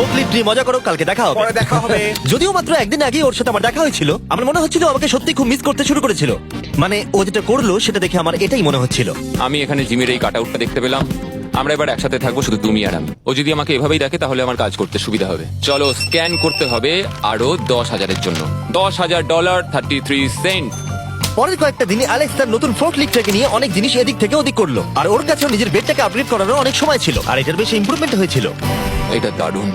ফোর্কলিফট নিয়ে মজা করো, কালকে দেখা হবে। পরে দেখা হবে। যদিও মাত্র একদিন আগে ওর সাথে আমার দেখা হয়েছিল, আমার মনে হচ্ছিল আমাকে সত্যি খুব মিস করতে শুরু করেছিল। মানে ও যেটা করলো সেটা দেখে আমার এটাই মনে হচ্ছিল। আমি এখানে জিমের এই কাট আউটটা দেখতে পেলাম। আমরা এবার একসাথে থাকবো, শুধু তুমি আর আমি। ও যদি আমাকে এভাবেই দেখে তাহলে আমার কাজ করতে সুবিধা হবে। চলো স্ক্যান করতে হবে আরো 10,000-এর জন্য। $10,000 33 সেন্ট। পরের কয়েকটা দিনে অ্যালেক্স তার নতুন ফোর্কলিফটটাকে নিয়ে অনেক জিনিস এদিক থেকে ওদিক করলো, আর ওর কাছেও নিজের বেডটাকে আপগ্রেড করারও অনেক সময় ছিল, আর এটার বেশি ইমপ্রুভমেন্ট হয়েছিল। এটা দারুণ।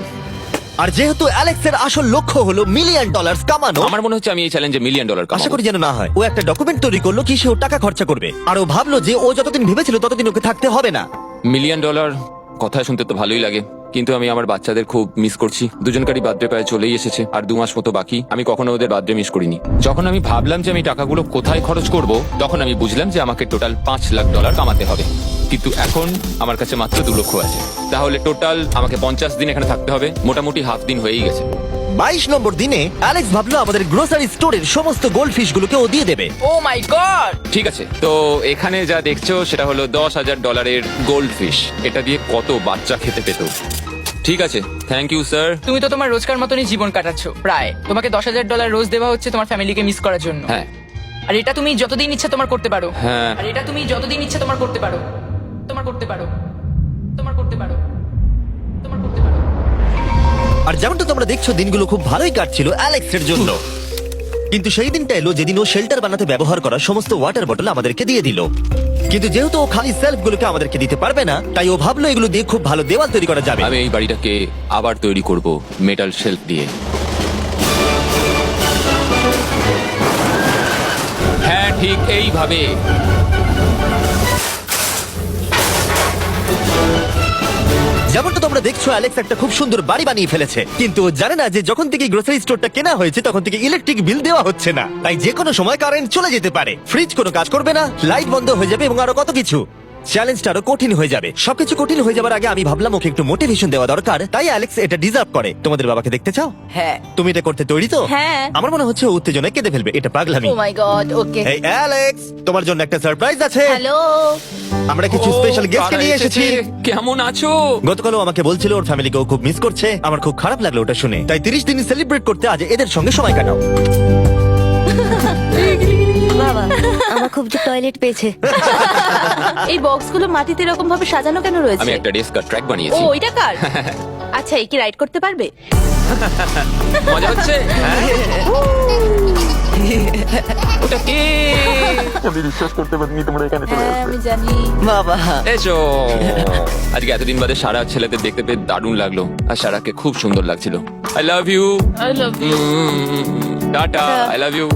আর যেহেতু অ্যালেক্সের আসল লক্ষ্য হলো $1 মিলিয়ন কামানো, আমার মনে হচ্ছে আমি এই চ্যালেঞ্জে $1 মিলিয়ন আশা করি যেন না হয়, ও একটা ডকুমেন্ট তৈরি করলো কি সে ওর টাকা খরচা করবে, আর ও ভাবলো যে ও যতদিন ভেবেছিল ততদিন ওকে থাকতে হবে না। $1 মিলিয়ন কথা শুনতে তো ভালোই লাগে, কিন্তু আমি আমার বাচ্চাদের খুব মিস করছি। দুজনকারই বার্থডে প্রায় চলেই এসেছে, আর 2 মাস মতো বাকি। আমি কখনো ওদের বার্থডে মিস করিনি। যখন আমি ভাবলাম যে আমি টাকাগুলো কোথায় খরচ করব, তখন আমি বুঝলাম যে আমাকে টোটাল $5 লাখ কামাতে হবে। কিন্তু এখন আমার কাছে মাত্র 2 লক্ষ আছে। তাহলে টোটাল আমাকে 50 দিন এখানে থাকতে হবে। মোটামুটি হাফ দিন হয়েই গেছে। 22 নম্বর দিনে অ্যালেক্স ভাবলো আমাদের গ্রোসারি স্টোরের সমস্ত গোল্ড ফিশ গুলোকে ও দিয়ে দেবে। ও মাই গড! ঠিক আছে, তো এখানে যা দেখছো সেটা হলো $10,000 গোল্ড ফিশ। এটা দিয়ে কত বাচ্চা খেতে পেত। ঠিক আছে, থ্যাংক ইউ স্যার। তুমি তো তোমার রোজকার মতনই জীবন কাটাচ্ছ প্রায়। তোমাকে $10,000 রোজ দেওয়া হচ্ছে তোমার ফ্যামিলিকে মিস করার জন্য। হ্যাঁ আর এটা তুমি যতদিন ইচ্ছা তোমার করতে পারো। হ্যাঁ। আর এটা তুমি যতদিন ইচ্ছা তোমার করতে পারো। তোমার করতে পারো। তোমার করতে পারো। তোমার করতে পারো। আর যেমনটা তোমরা দেখছো দিনগুলো খুব ভালোই কাটছিল অ্যালেক্সের জন্য, কিন্তু সেই দিনটা এলো যেদিন ও শেল্টার বানাতে ব্যবহার করা সমস্ত ওয়াটার বটল আমাদেরকে দিয়ে দিল। কিন্তু যেহেতু ও খালি সেলফ গুলোকে আমাদেরকে দিতে পারবে না, তাই ও ভাবলো এগুলো দিয়ে খুব ভালো দেওয়াল তৈরি করা যাবে। আমি এই বাড়িটাকে আবার তৈরি করব মেটাল শেলফ দিয়ে। হ্যাঁ, ঠিক এইভাবে। যেমনটা তোমরা দেখছো অ্যালেক্স একটা খুব সুন্দর বাড়ি বানিয়ে ফেলেছে, কিন্তু ও জানে না যে যখন থেকে গ্রোসারি স্টোরটা কেনা হয়েছে তখন থেকে ইলেকট্রিক বিল দেওয়া হচ্ছে না, তাই যে কোনো সময় কারেন্ট চলে যেতে পারে, ফ্রিজ কোনো কাজ করবে না, লাইট বন্ধ হয়ে যাবে এবং আরো কত কিছু। চ্যালেঞ্জটা আরো কঠিন হয়ে যাবে। সবকিছু কঠিন হয়ে যাবার আগে আমি ভাবলাম ওকে একটু মোটিভেশন দেওয়া দরকার, তাই অ্যালেক্স এটা ডিজার্ভ করে। তোমাদের বাবাকে দেখতে চাও? হ্যাঁ। তুমি এটা করতে তৈরি তো? হ্যাঁ। আমার মনে হচ্ছে ও উত্তেজনায় কেঁদে ফেলবে, এটা পাগলামি। ও মাই গড, ওকে। এই অ্যালেক্স, তোমার জন্য একটা সারপ্রাইজ আছে। হ্যালো। আমরা কিছু স্পেশাল গেস্টকে নিয়ে এসেছি। কেমন আছো? গতকালও আমাকে বলছিল ওর ফ্যামিলিকেও খুব মিস করছে। আমার খুব খারাপ লাগলো ওটা শুনে, তাই 30 দিন সেলিব্রেট করতে আজ এদের সঙ্গে সময় কাটাও। বাবা, আমার খুব যে টয়লেট পেয়েছে। এই বক্সগুলো মাটিতে এরকম ভাবে সাজানো কেন আমি রয়েছে? একটা ডেস্ক আর ট্র্যাক ও, বানিয়েছি। এটা কার? আচ্ছা, এই কি রাইড করতে পারবে? মজা হচ্ছে? ওটা কে? হ্যাঁ, আমি জানি। বাবা, এসো। আজকে এতদিন বাদে সারা ছেলেদের দেখতে পেয়ে দারুণ লাগলো, আর সারাকে খুব সুন্দর লাগছিল। I love you. I love you. Tata. I love you.